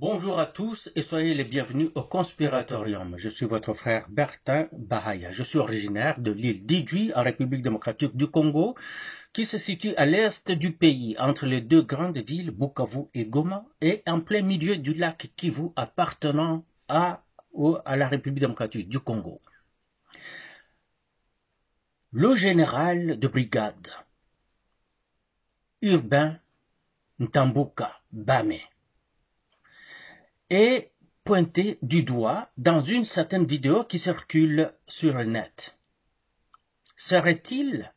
Bonjour à tous et soyez les bienvenus au Conspiratorium. Je suis votre frère Bertin Bahaya. Je suis originaire de l'île d'Idjwi en République démocratique du Congo qui se situe à l'est du pays entre les deux grandes villes Bukavu et Goma et en plein milieu du lac Kivu appartenant à la République démocratique du Congo. Le général de brigade Urbain Ntambuka Bame est pointé du doigt dans une certaine vidéo qui circule sur le net. Serait-il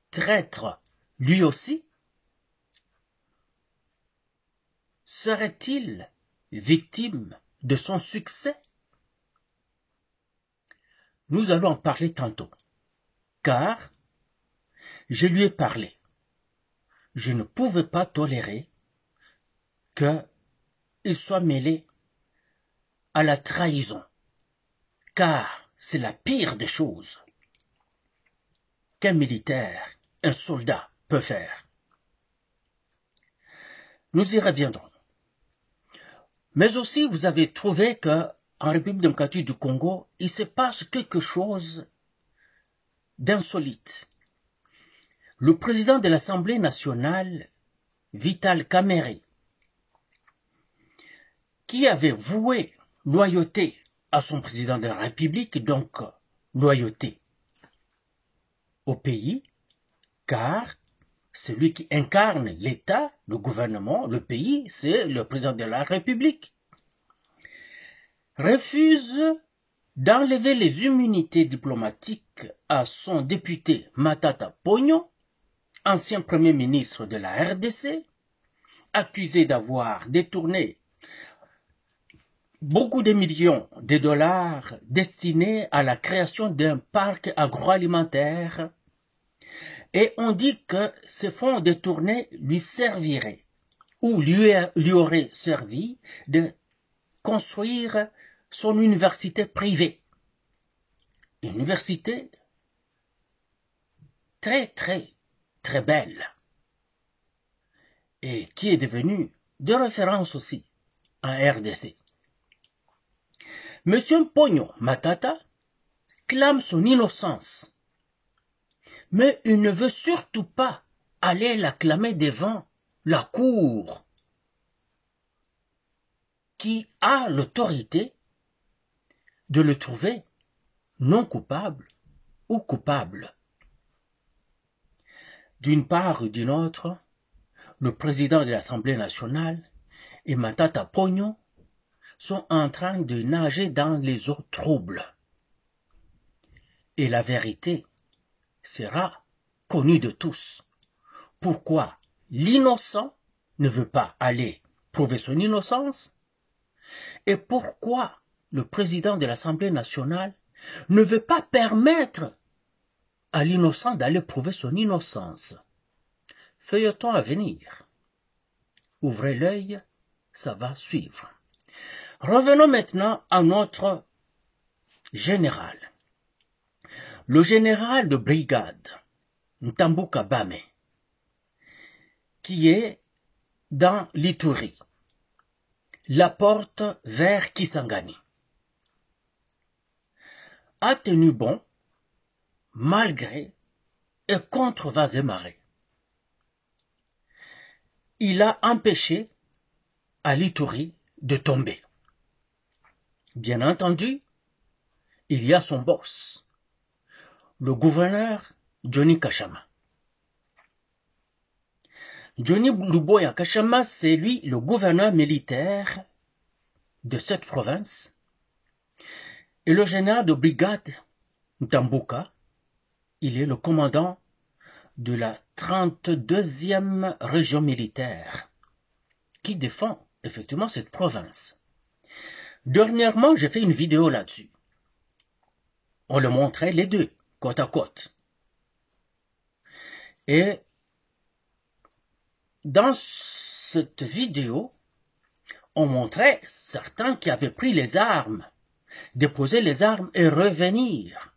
traître lui aussi? Serait-il victime de son succès? Nous allons en parler tantôt, car je lui ai parlé. Je ne pouvais pas tolérer qu'il soit mêlé à la trahison, car c'est la pire des choses qu'un militaire, un soldat peut faire. Nous y reviendrons. Mais aussi, vous avez trouvé qu'en République démocratique du Congo, il se passe quelque chose d'insolite. Le président de l'Assemblée nationale, Vital Kamerhe, qui avait voué loyauté à son président de la République, donc loyauté au pays, car celui qui incarne l'État, le gouvernement, le pays, c'est le président de la République, refuse d'enlever les immunités diplomatiques à son député Matata Ponyo, ancien premier ministre de la RDC, accusé d'avoir détourné beaucoup de millions de dollars destinés à la création d'un parc agroalimentaire, et on dit que ces fonds détournés lui serviraient ou lui auraient servi de construire son université privée. Une université très belle et qui est devenue de référence aussi en RDC. Monsieur Ponyo Matata clame son innocence, mais il ne veut surtout pas aller la clamer devant la cour qui a l'autorité de le trouver non coupable ou coupable. D'une part ou d'une autre, le président de l'Assemblée nationale et Matata Ponyo sont en train de nager dans les eaux troubles. Et la vérité sera connue de tous. Pourquoi l'innocent ne veut pas aller prouver son innocence et pourquoi le président de l'Assemblée nationale ne veut pas permettre à l'innocent d'aller prouver son innocence. Feuilleton à venir. Ouvrez l'œil, ça va suivre. Revenons maintenant à notre général. Le général de brigade, Ntambuka Bame, qui est dans l'Ituri, la porte vers Kisangani, a tenu bon malgré et contre vents et marées. Il a empêché à l'Ituri de tomber. Bien entendu, il y a son boss, le gouverneur Johnny Kachama. Johnny Luboya Kachama, c'est lui le gouverneur militaire de cette province. Et le général de brigade Ntambuka, il est le commandant de la 32e région militaire qui défend effectivement cette province. Dernièrement, j'ai fait une vidéo là-dessus. On le montrait les deux, côte à côte. Et dans cette vidéo, on montrait certains qui avaient pris les armes, déposer les armes et revenir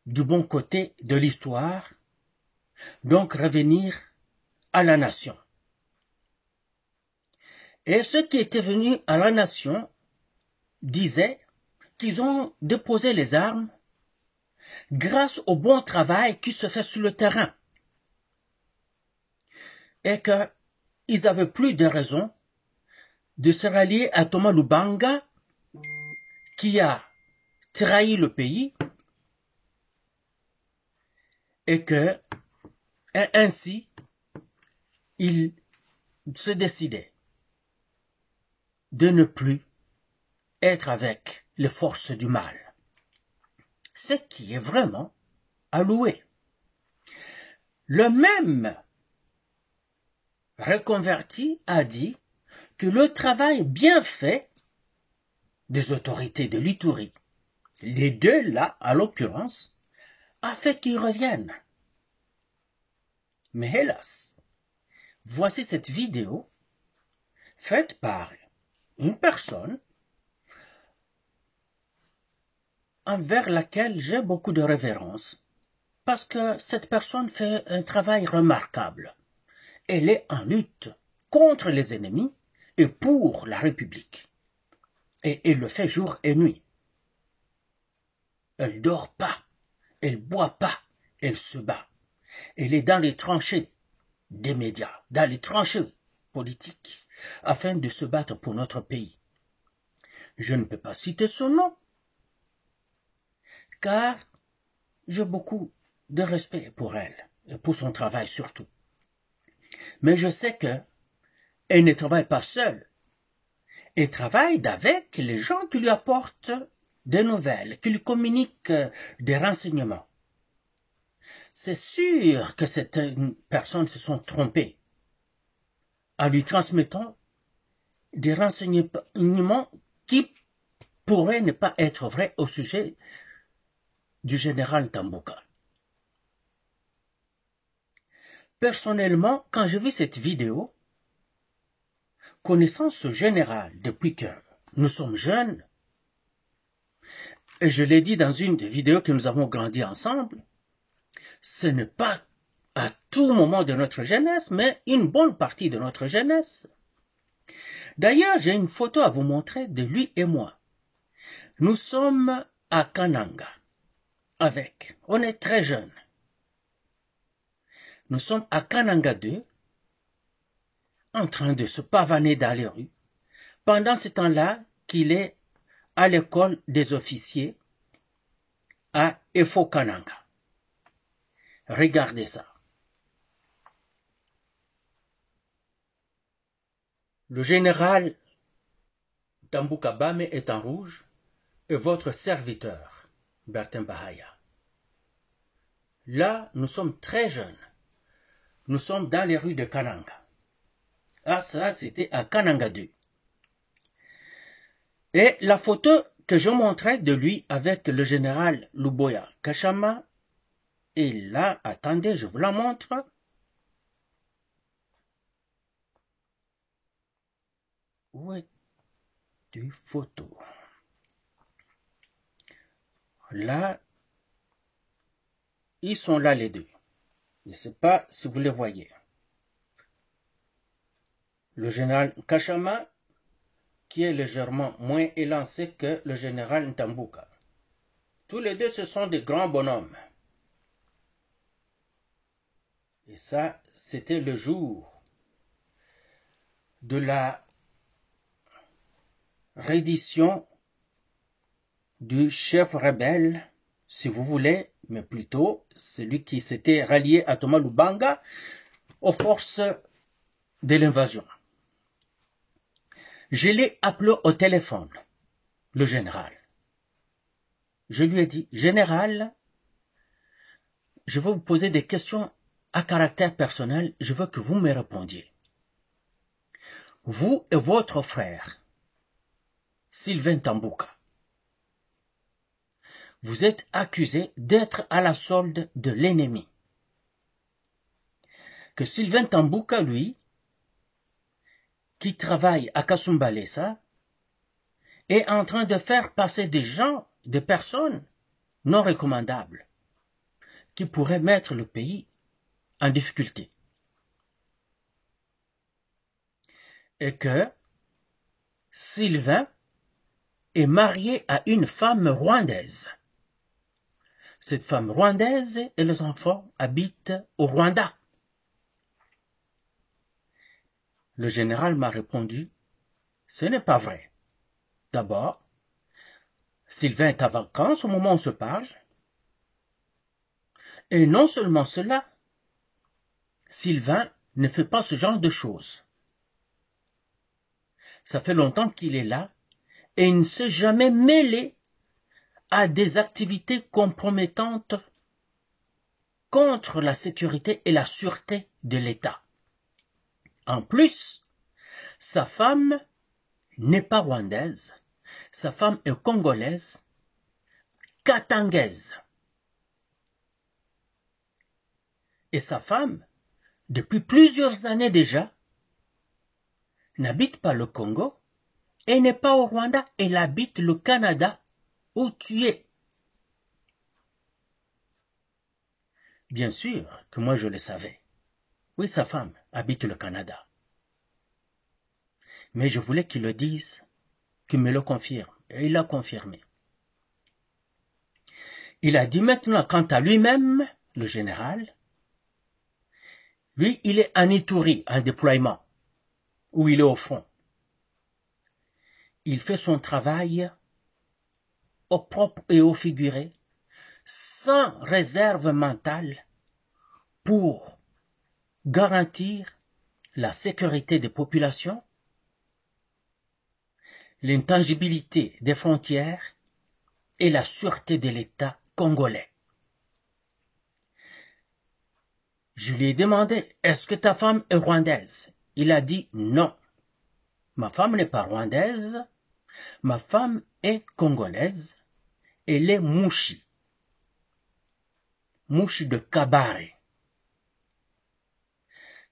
du bon côté de l'histoire, donc revenir à la nation. Et ceux qui étaient venus à la nation disaient qu'ils ont déposé les armes grâce au bon travail qui se fait sur le terrain. Et qu'ils avaient plus de raison de se rallier à Thomas Lubanga, qui a trahi le pays, et que ainsi il se décidait de ne plus être avec les forces du mal. Ce qui est vraiment à louer. Le même reconverti a dit que le travail bien fait des autorités de l'Ituri, les deux là, à l'occurrence, a fait qu'ils reviennent. Mais hélas, voici cette vidéo faite par une personne envers laquelle j'ai beaucoup de révérence, parce que cette personne fait un travail remarquable. Elle est en lutte contre les ennemis et pour la République. Et elle le fait jour et nuit. Elle dort pas, elle boit pas, elle se bat. Elle est dans les tranchées des médias, dans les tranchées politiques, afin de se battre pour notre pays. Je ne peux pas citer son nom, car j'ai beaucoup de respect pour elle, et pour son travail surtout. Mais je sais qu'elle ne travaille pas seule. Elle travaille avec les gens qui lui apportent des nouvelles, qui lui communiquent des renseignements. C'est sûr que certaines personnes se sont trompées en lui transmettant des renseignements qui pourraient ne pas être vrais au sujet du général Ntambuka. Personnellement, quand j'ai vu cette vidéo, connaissant ce général depuis que nous sommes jeunes, et je l'ai dit dans une des vidéos que nous avons grandi ensemble, ce n'est pas à tout moment de notre jeunesse, mais une bonne partie de notre jeunesse. D'ailleurs, j'ai une photo à vous montrer de lui et moi. Nous sommes à Kananga, on est très jeunes. Nous sommes à Kananga 2, en train de se pavaner dans les rues, pendant ce temps-là qu'il est à l'école des officiers à Efo Kananga. Regardez ça. Le général Ntambuka Bame est en rouge et votre serviteur, Bertin Bahaya. Là, nous sommes très jeunes. Nous sommes dans les rues de Kananga. Ah, ça, c'était à Kananga 2. Et la photo que je montrais de lui avec le général Luboya Kashama, et là, attendez, je vous la montre. Où est une photo? Là, ils sont là les deux. Je ne sais pas si vous les voyez. Le général Kashama, qui est légèrement moins élancé que le général Ntambuka. Tous les deux, ce sont des grands bonhommes. Et ça, c'était le jour de la reddition du chef rebelle, si vous voulez, mais plutôt celui qui s'était rallié à Thomas Lubanga aux forces de l'invasion. Je l'ai appelé au téléphone, le général. Je lui ai dit, général, je veux vous poser des questions à caractère personnel, je veux que vous me répondiez. Vous et votre frère, Sylvain Ntambuka, vous êtes accusés d'être à la solde de l'ennemi. Que Sylvain Ntambuka, lui, qui travaille à Kasumbalesa, est en train de faire passer des gens, des personnes non recommandables, qui pourraient mettre le pays en difficulté. Et que Sylvain est marié à une femme rwandaise. Cette femme rwandaise et les enfants habitent au Rwanda. Le général m'a répondu, ce n'est pas vrai. D'abord, Sylvain est en vacances au moment où on se parle. Et non seulement cela, Sylvain ne fait pas ce genre de choses. Ça fait longtemps qu'il est là et il ne s'est jamais mêlé à des activités compromettantes contre la sécurité et la sûreté de l'État. En plus, sa femme n'est pas rwandaise, sa femme est congolaise, katangaise. Et sa femme, depuis plusieurs années déjà, n'habite pas le Congo et n'est pas au Rwanda, elle habite le Canada où tu es. Bien sûr que moi je le savais. Oui, sa femme habite le Canada. Mais je voulais qu'il le dise, qu'il me le confirme. Et il l'a confirmé. Il a dit maintenant, quant à lui-même, le général, lui, il est en Ituri, en déploiement, où il est au front. Il fait son travail au propre et au figuré, sans réserve mentale, pour garantir la sécurité des populations, l'intangibilité des frontières et la sûreté de l'État congolais. Je lui ai demandé, est-ce que ta femme est rwandaise? Il a dit non. Ma femme n'est pas rwandaise, ma femme est congolaise, elle est Mouchi. Mouchi de Kabare.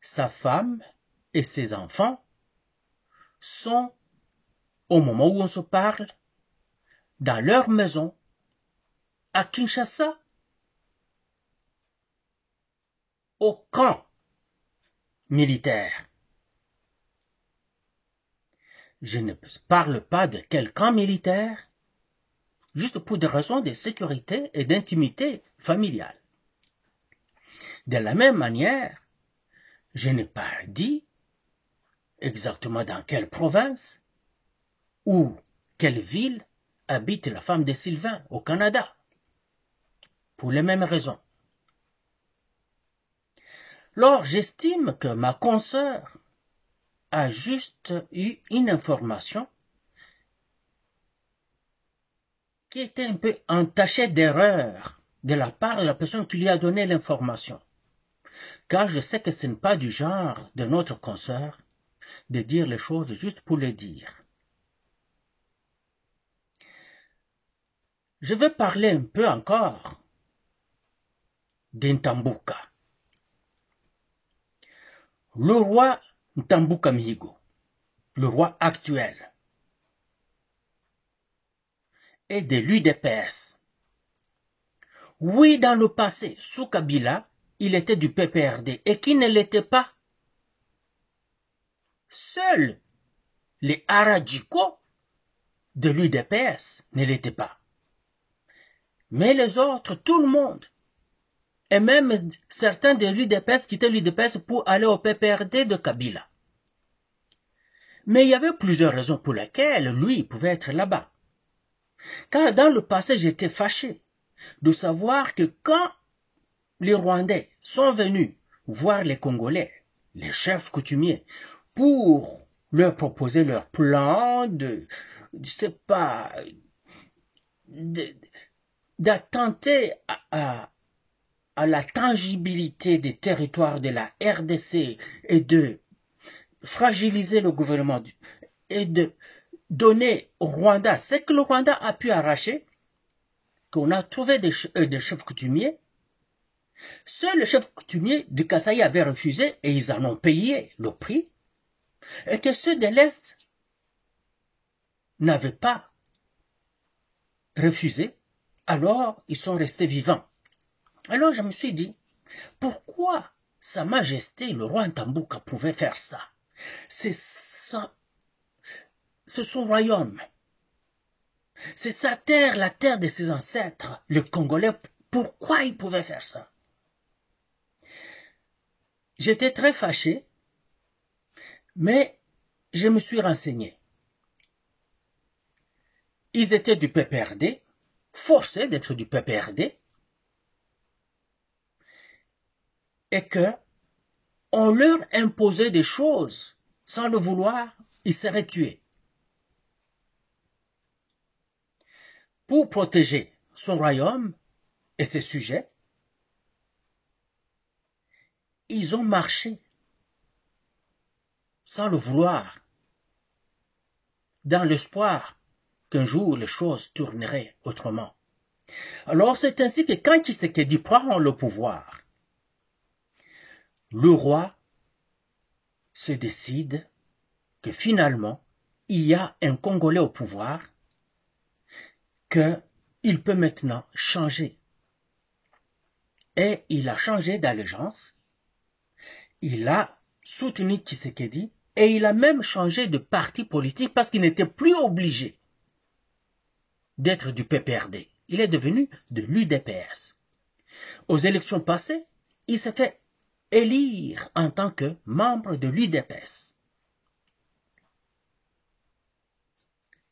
Sa femme et ses enfants sont, au moment où on se parle, dans leur maison, à Kinshasa, au camp militaire. Je ne parle pas de quel camp militaire, juste pour des raisons de sécurité et d'intimité familiale. De la même manière, je n'ai pas dit exactement dans quelle province ou quelle ville habite la femme de Sylvain au Canada, pour les mêmes raisons. Alors, j'estime que ma consoeur a juste eu une information qui était un peu entachée d'erreur de la part de la personne qui lui a donné l'information. Car je sais que ce n'est pas du genre de notre consoeur de dire les choses juste pour les dire. Je vais parler un peu encore d'Intambuka. Le roi Ntambuka Mihigo, le roi actuel, est de l'UDPS. Oui, dans le passé, sous Kabila, il était du PPRD et qui ne l'était pas. Seuls les Aradjiko de l'UDPS ne l'étaient pas. Mais les autres, tout le monde, et même certains de l'UDPS quittaient l'UDPS pour aller au PPRD de Kabila. Mais il y avait plusieurs raisons pour lesquelles lui pouvait être là-bas. Car dans le passé, j'étais fâché de savoir que quand les Rwandais sont venus voir les Congolais, les chefs coutumiers, pour leur proposer leur plan d'attenter à la tangibilité des territoires de la RDC et de fragiliser le gouvernement et de donner au Rwanda ce que le Rwanda a pu arracher, qu'on a trouvé des chefs coutumiers. Seuls les chefs coutumiers du Kasaï avaient refusé et ils en ont payé le prix, et que ceux de l'Est n'avaient pas refusé, alors ils sont restés vivants. Alors je me suis dit, pourquoi Sa Majesté le roi Ntambuka pouvait faire ça? C'est ça. c'est son royaume. C'est sa terre, la terre de ses ancêtres, les Congolais. Pourquoi ils pouvaient faire ça? J'étais très fâché, mais je me suis renseigné. Ils étaient du PPRD, forcés d'être du PPRD, et que on leur imposait des choses sans le vouloir, ils seraient tués. Pour protéger son royaume et ses sujets, ils ont marché sans le vouloir, dans l'espoir qu'un jour les choses tourneraient autrement. Alors c'est ainsi que quand Tshisekedi prend le pouvoir, le roi se décide que finalement, il y a un Congolais au pouvoir, qu'il peut maintenant changer. Et il a changé d'allégeance, il a soutenu Tshisekedi, et il a même changé de parti politique parce qu'il n'était plus obligé d'être du PPRD. Il est devenu de l'UDPS. Aux élections passées, il s'est fait élire en tant que membre de l'UDPS.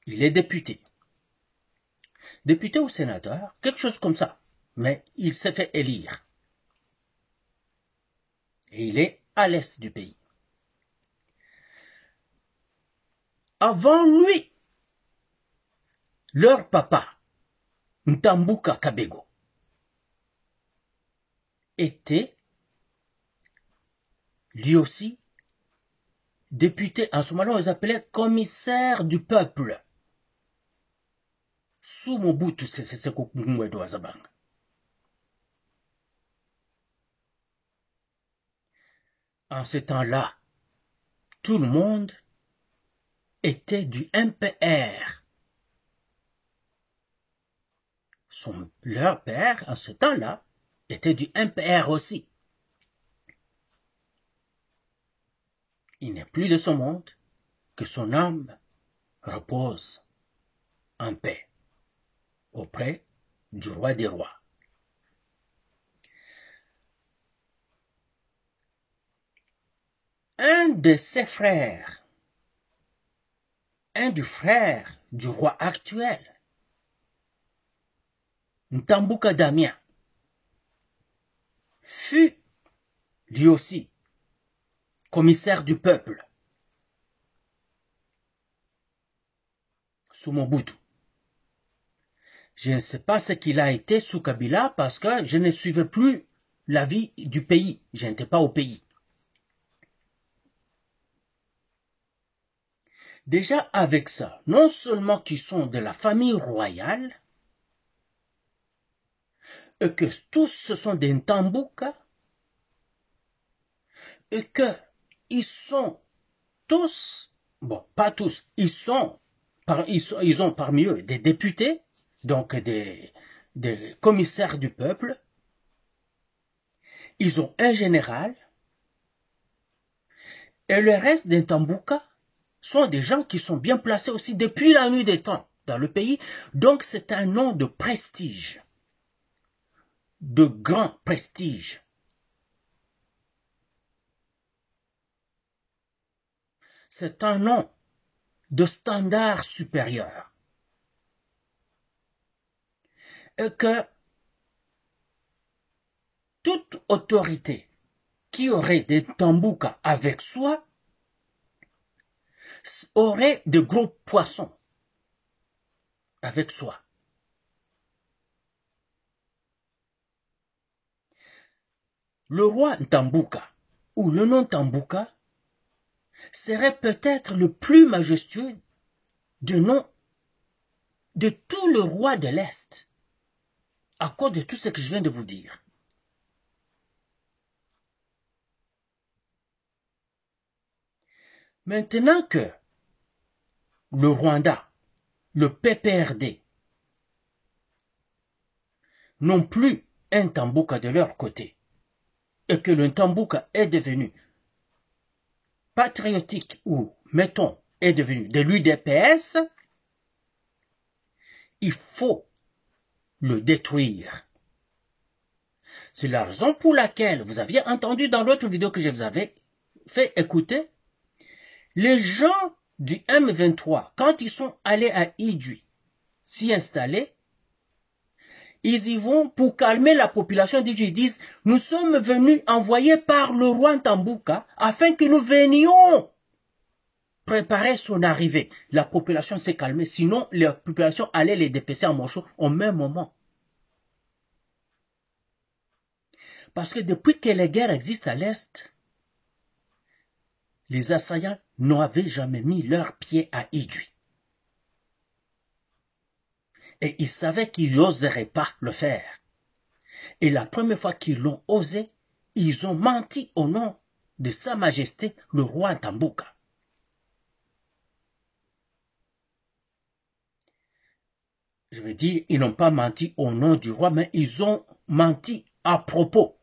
Il est député. Député ou sénateur, quelque chose comme ça. Mais il s'est fait élire. Et il est à l'est du pays. Avant lui, leur papa, Ntambuka Kabego, était lui aussi député. En ce moment-là, on les appelait commissaire du peuple. Sous Mobutu Sese Seko Ngwedo Azabanga. En ce temps-là, tout le monde était du MPR. Leur père, en ce temps-là, était du MPR aussi. Il n'est plus de ce monde, que son âme repose en paix auprès du roi des rois. Un de ses frères, un du frère du roi actuel, Ntambuka Damien, fut lui aussi commissaire du peuple sous Mobutu. Je ne sais pas ce qu'il a été sous Kabila parce que je ne suivais plus la vie du pays. Je n'étais pas au pays. Déjà avec ça, non seulement qu'ils sont de la famille royale, et que tous ce sont des Ntambuka, et que ils sont tous, bon, pas tous, ils ont parmi eux des députés, donc des commissaires du peuple, ils ont un général, et le reste des Ntambuka sont des gens qui sont bien placés aussi depuis la nuit des temps dans le pays, donc c'est un nom de prestige, de grand prestige. C'est un nom de standard supérieur. Et que toute autorité qui aurait des Ntambuka avec soi aurait de gros poissons avec soi. Le roi Ntambuka, ou le nom Ntambuka, serait peut-être le plus majestueux du nom de tout le roi de l'Est, à cause de tout ce que je viens de vous dire. Maintenant que le Rwanda, le PPRD, n'ont plus un Ntambuka de leur côté, et que le Ntambuka est devenu patriotique ou, mettons, est devenu de l'UDPS, il faut le détruire. C'est la raison pour laquelle vous aviez entendu dans l'autre vidéo que je vous avais fait écouter, les gens du M23, quand ils sont allés à Idjwi s'y installer, ils y vont pour calmer la population d'Idjwi. Ils disent, nous sommes venus envoyés par le roi Ntambuka afin que nous venions préparer son arrivée. La population s'est calmée, sinon la population allait les dépêcher en morceaux au même moment. Parce que depuis que les guerres existent à l'Est, les assaillants n'avaient jamais mis leurs pieds à Idjwi. Et ils savaient qu'ils n'oseraient pas le faire. Et la première fois qu'ils l'ont osé, ils ont menti au nom de Sa Majesté, le roi Ntambuka. Je veux dire, ils n'ont pas menti au nom du roi, mais ils ont menti à propos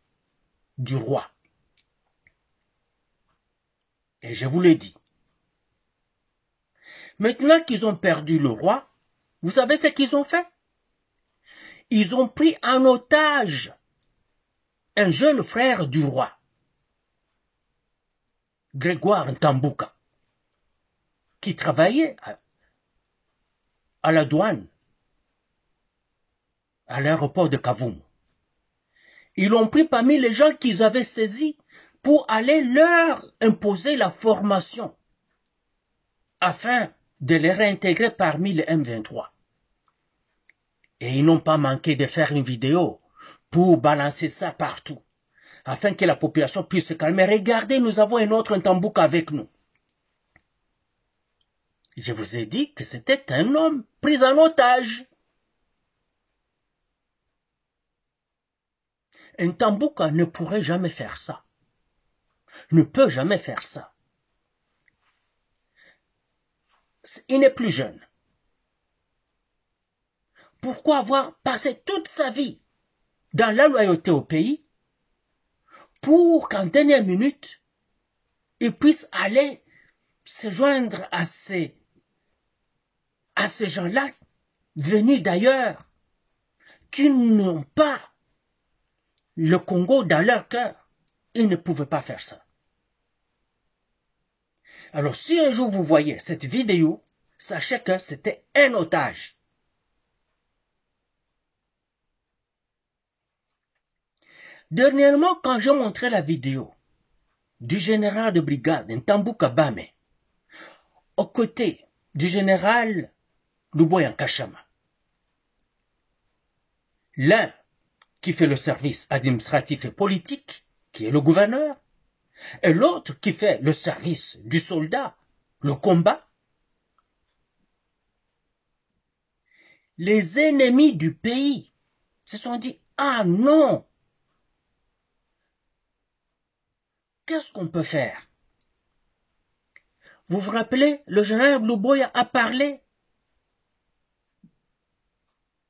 du roi. Et je vous l'ai dit. Maintenant qu'ils ont perdu le roi, vous savez ce qu'ils ont fait? Ils ont pris en otage un jeune frère du roi, Grégoire Ntambuka, qui travaillait à la douane, à l'aéroport de Kavumu. Ils l'ont pris parmi les gens qu'ils avaient saisis pour aller leur imposer la formation afin de les réintégrer parmi les M23. Et ils n'ont pas manqué de faire une vidéo pour balancer ça partout, afin que la population puisse se calmer. Regardez, nous avons un autre Ntambuka avec nous. Je vous ai dit que c'était un homme pris en otage. Un Ntambuka ne pourrait jamais faire ça. Ne peut jamais faire ça. Il n'est plus jeune. Pourquoi avoir passé toute sa vie dans la loyauté au pays pour qu'en dernière minute, il puisse aller se joindre à ces gens-là venus d'ailleurs, qui n'ont pas le Congo dans leur cœur. Ils ne pouvaient pas faire ça. Alors si un jour vous voyez cette vidéo, sachez que c'était un otage. Dernièrement, quand j'ai montré la vidéo du général de brigade Ntambuka Bame, aux côtés du général Luboya Nkashama, l'un qui fait le service administratif et politique, qui est le gouverneur, et l'autre qui fait le service du soldat, le combat, les ennemis du pays se sont dit, ah non, qu'est-ce qu'on peut faire? Vous vous rappelez, le général Luboya a parlé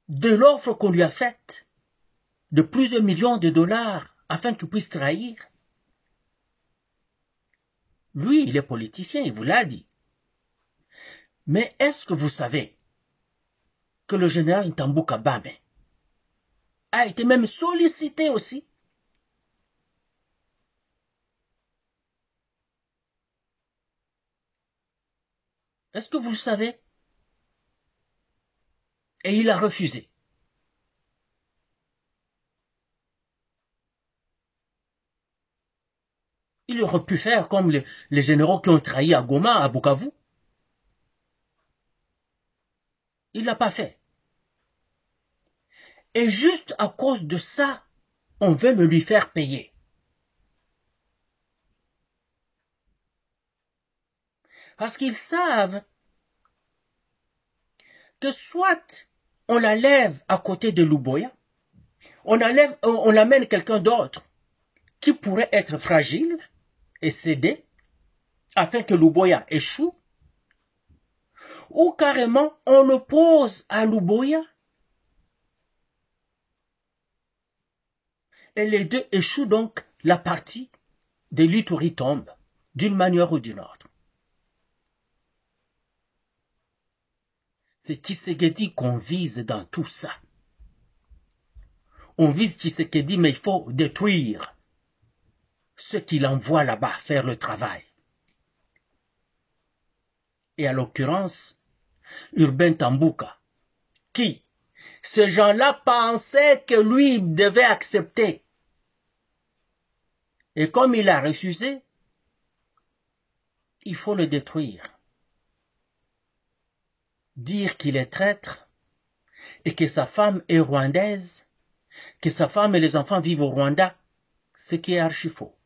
de l'offre qu'on lui a faite de plusieurs millions de dollars afin qu'il puisse trahir. Lui, il est politicien, il vous l'a dit. Mais est-ce que vous savez que le général Ntambuka Bame a été même sollicité aussi? Est-ce que vous le savez? Et il a refusé. Il aurait pu faire comme les généraux qui ont trahi à Goma, à Bukavu. Il ne l'a pas fait. Et juste à cause de ça, on veut le lui faire payer. Parce qu'ils savent que soit on la lève à côté de Luboya, on amène quelqu'un d'autre qui pourrait être fragile et céder afin que Luboya échoue, ou carrément on le pose à Luboya et les deux échouent, donc la partie de l'Ituri tombe d'une manière ou d'une autre. C'est Tshisekedi qu'on vise dans tout ça. On vise Tshisekedi, mais il faut détruire ceux qui l'envoient là-bas faire le travail. Et à l'occurrence, Urbain Tambouka, qui, ces gens-là pensaient que lui devait accepter. Et comme il a refusé, il faut le détruire. Dire qu'il est traître et que sa femme est rwandaise, que sa femme et les enfants vivent au Rwanda, ce qui est archi faux.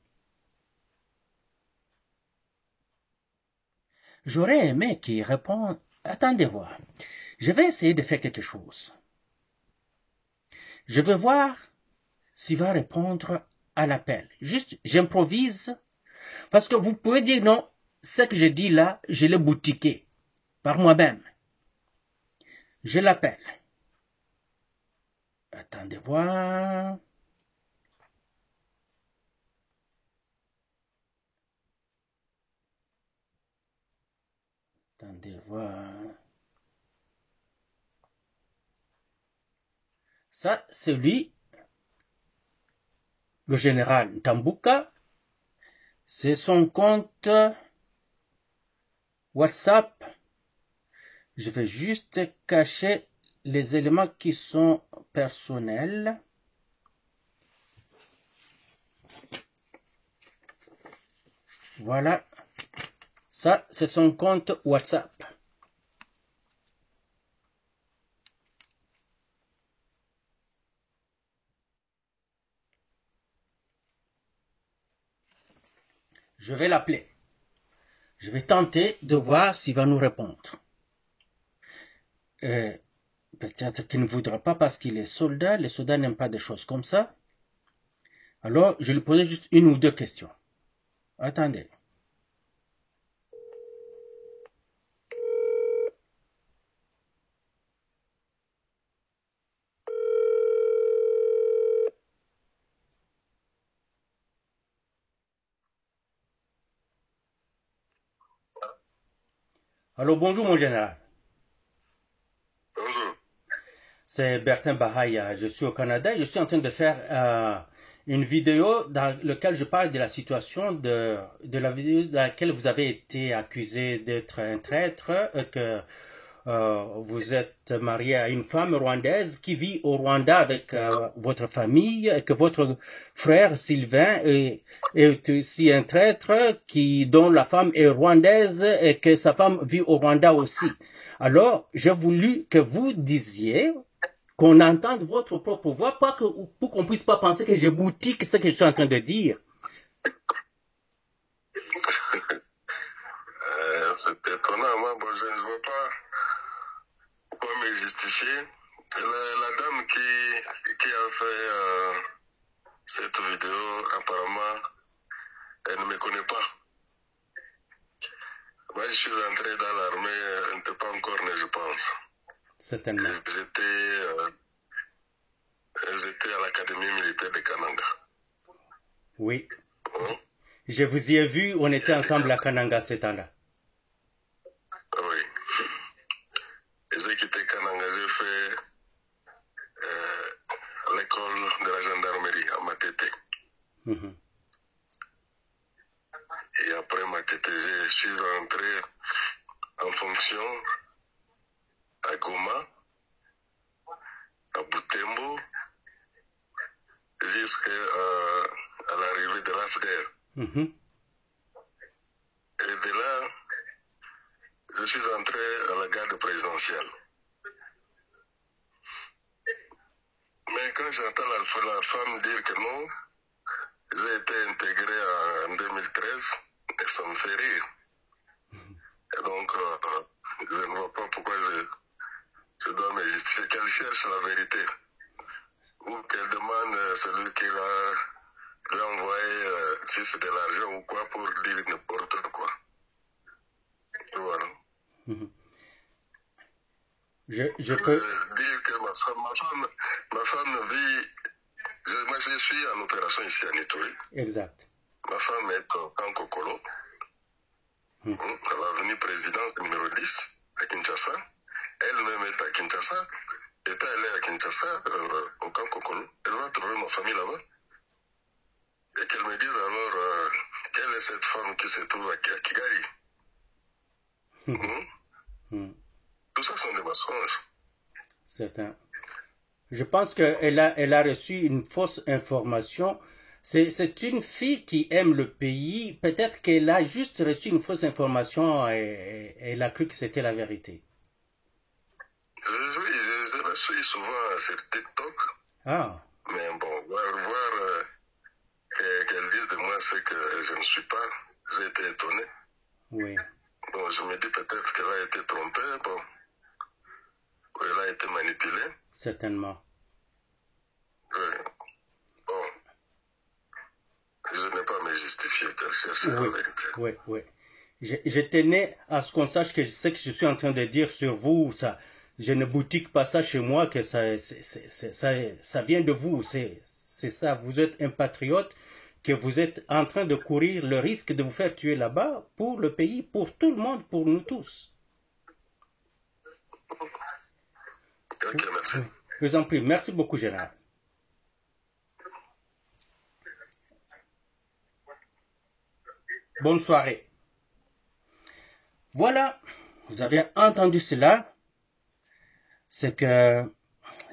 J'aurais aimé qu'il réponde. Attendez voir. Je vais essayer de faire quelque chose. Je vais voir s'il va répondre à l'appel. Juste, j'improvise. Parce que vous pouvez dire non, ce que je dis là, je l'ai boutiqué par moi-même. Je l'appelle. Attendez voir. Attendez voir. Ça, c'est lui, le général Tambouka. C'est son compte WhatsApp. Je vais juste cacher les éléments qui sont personnels. Voilà. Ça, c'est son compte WhatsApp. Je vais l'appeler. Je vais tenter de voir s'il va nous répondre. Peut-être qu'il ne voudra pas parce qu'il est soldat. Les soldats n'aiment pas des choses comme ça. Alors, je lui poserai juste une ou deux questions. Attendez. Alors, bonjour mon général. Bonjour. C'est Bertin Bahaya. Je suis au Canada et je suis en train de faire une vidéo dans laquelle je parle de la situation de la vidéo dans laquelle vous avez été accusé d'être un traître, que vous êtes marié à une femme rwandaise qui vit au Rwanda avec votre famille, et que votre frère Sylvain est aussi un traître dont la femme est rwandaise et que sa femme vit au Rwanda aussi. Alors, j'ai voulu que vous disiez, qu'on entende votre propre voix, pas que, pour qu'on puisse pas penser que je boutique ce que je suis en train de dire. C'est étonnant, moi, bon, je ne vois pas pourquoi me justifier. La dame qui a fait cette vidéo, apparemment, elle ne me connaît pas. Moi, je suis entré dans l'armée, elle n'était pas encore née, je pense. Certainement. J'étais à l'académie militaire de Kananga. Oui. Je vous y ai vu, on était ensemble à Kananga ce temps-là. Oui. Et j'ai quitté Kananga, j'ai fait l'école de la gendarmerie à Matete. Et après Matete, je suis rentré en fonction à Goma, à Butembo, jusqu'à l'arrivée de l'AFDR. Et de là, je suis entré à la garde présidentielle. Mais quand j'entends la femme dire que non, j'ai été intégré en 2013, et ça me fait rire. Et donc, je ne vois pas pourquoi je dois me justifier, qu'elle cherche la vérité. Ou qu'elle demande celui qui lui a envoyé, si c'est de l'argent ou quoi, pour dire n'importe quoi. Voilà. Je peux dire que ma femme vit. Moi, je suis en opération ici à Nitoui. Exact. Ma femme est en Kokolo, à l'avenue présidence numéro 10 à Kinshasa. elle-même est à Kinshasa, est allée à Kinshasa, au camp Kokolo. Elle va trouver ma famille là-bas. Et qu'elle me dise alors, quelle est cette femme qui se trouve à Kigali? Tout ça sont des mensonges. Certain. Je pense qu'elle a reçu une fausse information. C'est une fille qui aime le pays. Peut-être qu'elle a juste reçu une fausse information et elle a cru que c'était la vérité. Oui, je la suis souvent sur TikTok. Ah. Mais bon, voir qu'elle dise de moi ce que je ne suis pas, j'ai été étonné. Oui. Bon, je me dis peut-être qu'elle a été trompée, bon. Elle a été manipulée. Certainement. Oui. Bon. Je n'ai pas à me justifier qu'elle cherche la vérité. Oui, oui. Je tenais à ce qu'on sache que ce que je suis en train de dire sur vous, ça, je ne boutique pas ça chez moi, que ça vient de vous. C'est ça, vous êtes un patriote, que vous êtes en train de courir le risque de vous faire tuer là-bas pour le pays, pour tout le monde, pour nous tous. Ok, merci. Je vous en prie. Merci beaucoup, Général. Bonne soirée. Voilà, vous avez entendu cela. C'est que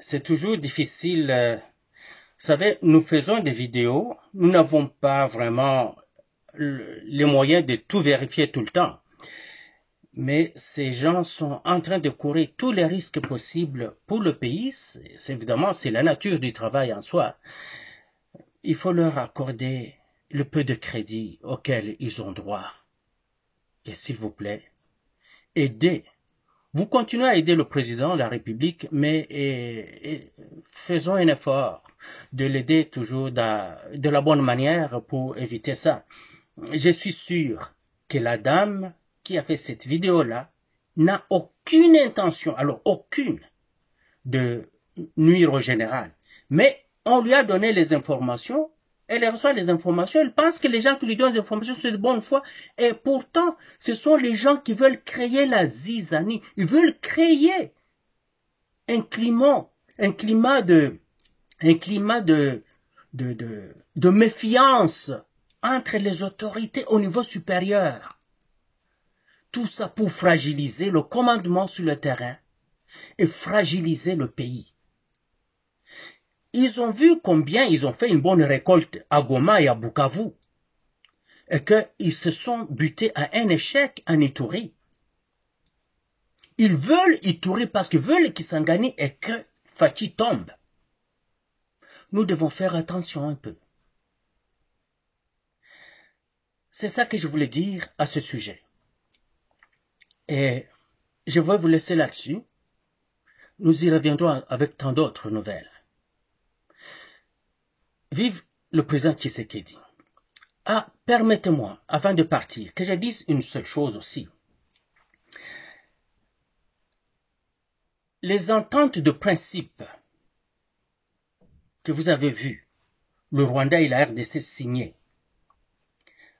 c'est toujours difficile. Vous savez, nous faisons des vidéos. Nous n'avons pas vraiment les moyens de tout vérifier tout le temps. Mais ces gens sont en train de courir tous les risques possibles pour le pays. Évidemment, c'est la nature du travail en soi. Il faut leur accorder le peu de crédit auquel ils ont droit. Et s'il vous plaît, aidez. Vous continuez à aider le président de la République, mais faisons un effort de l'aider toujours de la bonne manière pour éviter ça. Je suis sûr que la dame qui a fait cette vidéo-là n'a aucune intention, alors aucune, de nuire au général. Mais on lui a donné les informations, elle reçoit les informations, elle pense que les gens qui lui donnent des informations sont de bonne foi, et pourtant, ce sont les gens qui veulent créer la zizanie, ils veulent créer un climat de méfiance entre les autorités au niveau supérieur. Tout ça pour fragiliser le commandement sur le terrain et fragiliser le pays. Ils ont vu combien ils ont fait une bonne récolte à Goma et à Bukavu et qu'ils se sont butés à un échec en Ituri. Ils veulent Ituri parce qu'ils veulent Kisangani et que Fachi tombe. Nous devons faire attention un peu. C'est ça que je voulais dire à ce sujet. Et je vais vous laisser là-dessus. Nous y reviendrons avec tant d'autres nouvelles. Vive le président Tshisekedi. Ah, permettez-moi, avant de partir, que je dise une seule chose aussi. Les ententes de principe que vous avez vues, le Rwanda et la RDC signés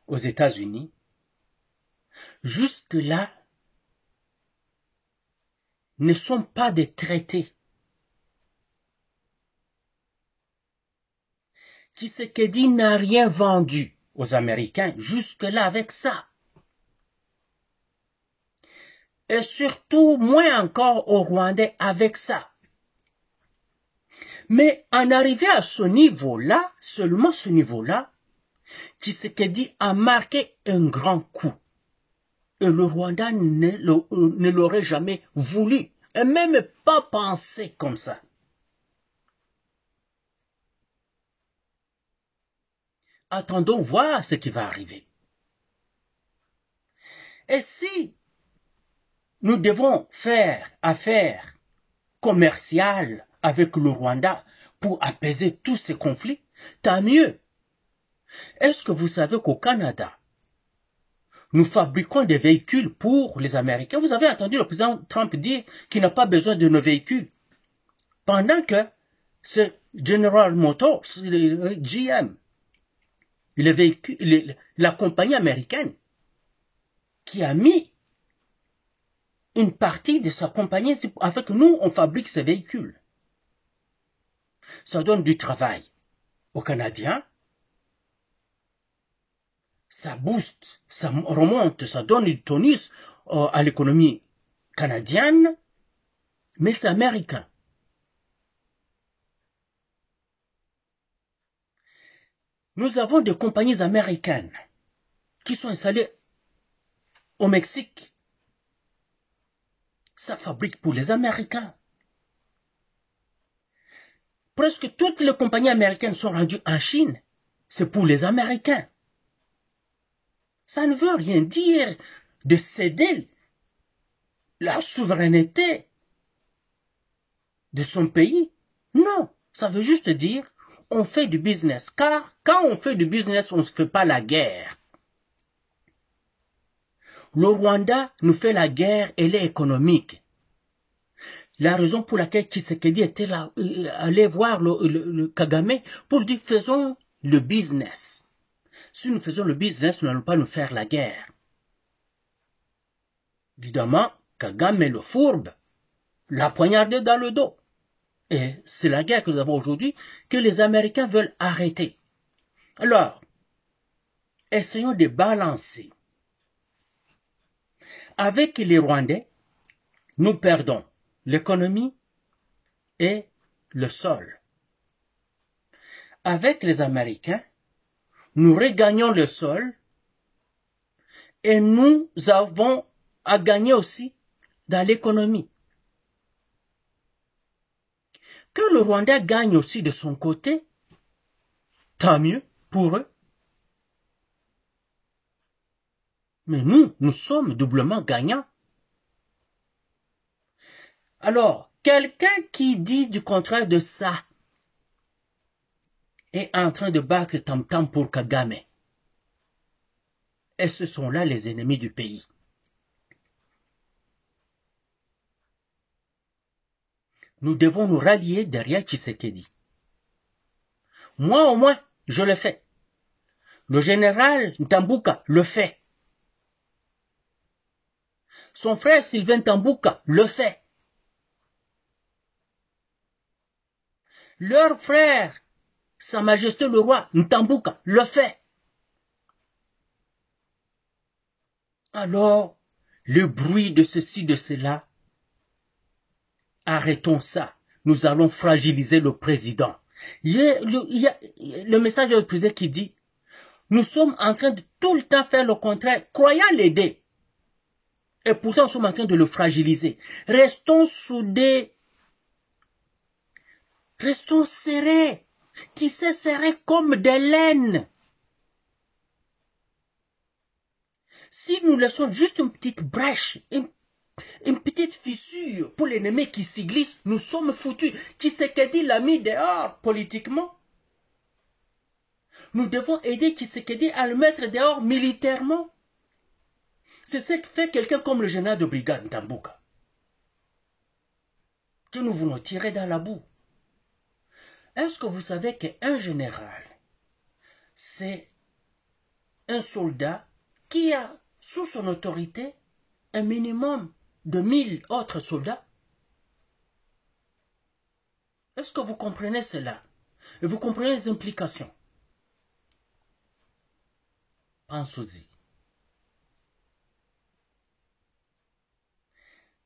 aux États-Unis, jusque-là, ne sont pas des traités. Tshisekedi n'a rien vendu aux Américains jusque-là avec ça. Et surtout, moins encore aux Rwandais avec ça. Mais en arrivé à ce niveau-là, seulement ce niveau-là, Tshisekedi a marqué un grand coup. Et le Rwanda ne l'aurait jamais voulu, et même pas pensé comme ça. Attendons voir ce qui va arriver. Et si nous devons faire affaire commerciale avec le Rwanda pour apaiser tous ces conflits, tant mieux. Est-ce que vous savez qu'au Canada, nous fabriquons des véhicules pour les Américains? Vous avez entendu le président Trump dire qu'il n'a pas besoin de nos véhicules. Pendant que ce General Motors, le GM, le véhicule, la compagnie américaine qui a mis une partie de sa compagnie afin que nous, on fabrique ces véhicules. Ça donne du travail aux Canadiens. Ça booste, ça remonte, ça donne du tonus à l'économie canadienne, mais c'est américain. Nous avons des compagnies américaines qui sont installées au Mexique. Ça fabrique pour les Américains. Presque toutes les compagnies américaines sont rendues en Chine. C'est pour les Américains. Ça ne veut rien dire de céder la souveraineté de son pays. Non, ça veut juste dire on fait du business. Car quand on fait du business, on ne se fait pas la guerre. Le Rwanda nous fait la guerre, elle est économique. La raison pour laquelle Tshisekedi était là, allait voir le Kagame pour dire faisons le business. Si nous faisons le business, nous n'allons pas nous faire la guerre. Évidemment, Kagame le fourbe l'a poignardé dans le dos. Et c'est la guerre que nous avons aujourd'hui que les Américains veulent arrêter. Alors, essayons de balancer. Avec les Rwandais, nous perdons l'économie et le sol. Avec les Américains, nous regagnons le sol et nous avons à gagner aussi dans l'économie. Que le Rwanda gagne aussi de son côté, tant mieux pour eux. Mais nous sommes doublement gagnants. Alors, quelqu'un qui dit du contraire de ça est en train de battre tam-tam pour Kagame. Et ce sont là les ennemis du pays. Nous devons nous rallier derrière Tshisekedi. Moi au moins, je le fais. Le général Ntambuka le fait. Son frère Sylvain Ntambuka le fait. Leur frère, Sa Majesté le roi Ntambuka le fait. Alors, le bruit de ceci, de cela, arrêtons ça. Nous allons fragiliser le président. Il y a le message du président qui dit, nous sommes en train de tout le temps faire le contraire, croyant l'aider. Et pourtant, nous sommes en train de le fragiliser. Restons soudés. Restons serrés. Tissés serrés comme des laines. Si nous laissons juste une petite brèche, une petite fissure pour l'ennemi qui s'y glisse, nous sommes foutus. Tshisekedi l'a mis dehors politiquement. Nous devons aider Tshisekedi à le mettre dehors militairement. C'est ce que fait quelqu'un comme le général de brigade Ntambuka. Que nous voulons tirer dans la boue. Est-ce que vous savez qu'un général, c'est un soldat qui a sous son autorité un minimum de 1000 autres soldats? Est-ce que vous comprenez cela? Et vous comprenez les implications? Pensez-y.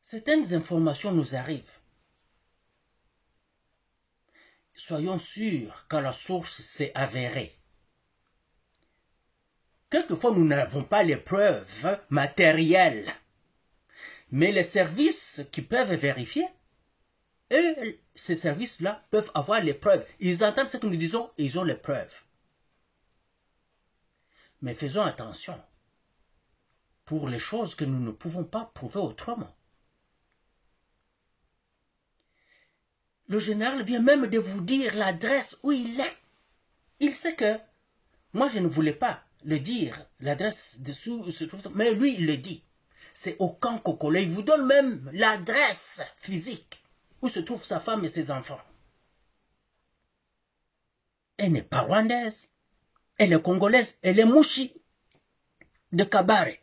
Certaines informations nous arrivent. Soyons sûrs que la source s'est avérée. Quelquefois, nous n'avons pas les preuves matérielles. Mais les services qui peuvent vérifier, eux, ces services-là peuvent avoir les preuves. Ils entendent ce que nous disons et ils ont les preuves. Mais faisons attention pour les choses que nous ne pouvons pas prouver autrement. Le général vient même de vous dire l'adresse où il est. Il sait que moi, je ne voulais pas le dire, l'adresse dessous, mais lui, il le dit. C'est au camp Kokolo. Il vous donne même l'adresse physique où se trouvent sa femme et ses enfants. Elle n'est pas rwandaise. Elle est congolaise. Elle est Mouchi de Kabare.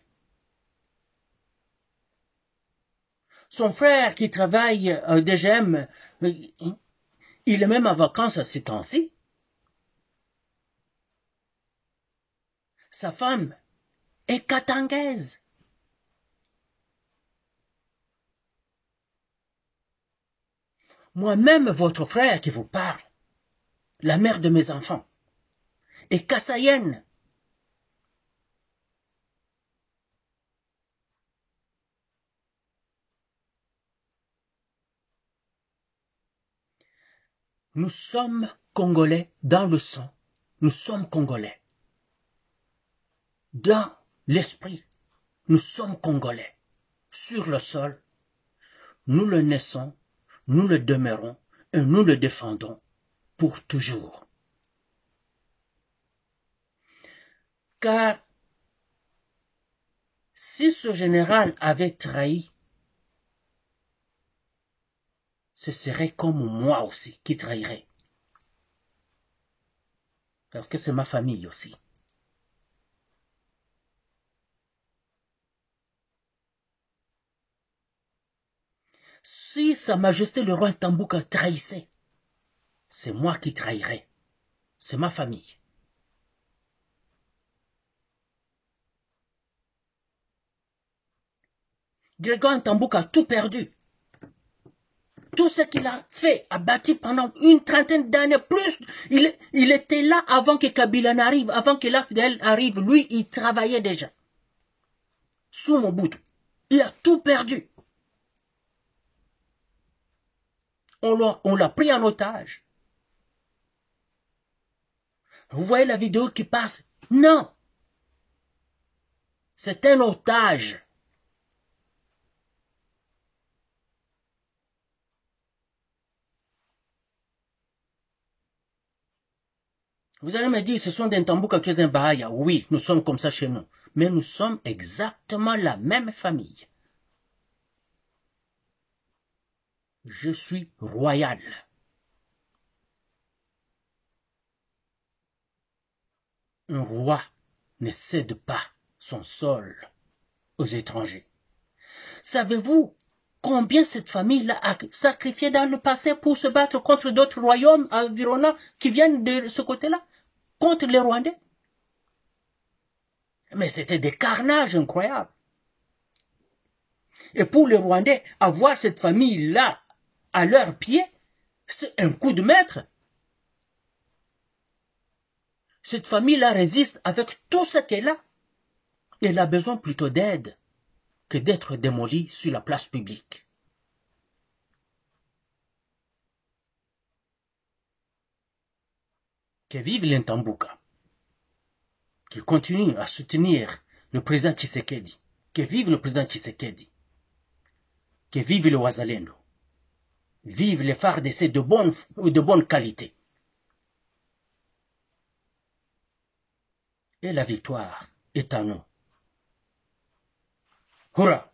Son frère qui travaille DGM, il est même en vacances à ces temps-ci. Sa femme est katangaise. Moi-même, votre frère qui vous parle, la mère de mes enfants, est kassaïenne. Nous sommes Congolais dans le sang. Nous sommes Congolais. Dans l'esprit, nous sommes Congolais. Sur le sol, nous le naissons, nous le demeurons et nous le défendons pour toujours. Car si ce général avait trahi, ce serait comme moi aussi qui trahirait. Parce que c'est ma famille aussi. Si Sa Majesté le roi Tambouka trahissait, c'est moi qui trahirais. C'est ma famille. Grégoire Tambouka a tout perdu. Tout ce qu'il a fait, a bâti pendant une trentaine d'années, plus, il était là avant que Kabila n'arrive, avant que l'AFDL arrive. Lui, il travaillait déjà. Sous Mobutu. Il a tout perdu. On l'a pris en otage. Vous voyez la vidéo qui passe? Non. C'est un otage. Vous allez me dire, ce sont des Tambouka, tu es un Bahaya. Oui, nous sommes comme ça chez nous. Mais nous sommes exactement la même famille. Je suis royal. Un roi ne cède pas son sol aux étrangers. Savez-vous combien cette famille-là a sacrifié dans le passé pour se battre contre d'autres royaumes environnants qui viennent de ce côté-là? Contre les Rwandais? Mais c'était des carnages incroyables. Et pour les Rwandais, avoir cette famille-là à leurs pieds, c'est un coup de maître. Cette famille-là résiste avec tout ce qu'elle a. Elle a besoin plutôt d'aide que d'être démolie sur la place publique. Que vive l'Intambouka, qui continue à soutenir le président Tshisekedi. Que vive le président Tshisekedi. Que vive le Wazalendo. Vive les FARDC de bonne qualité. Et la victoire est à nous. Hurrah!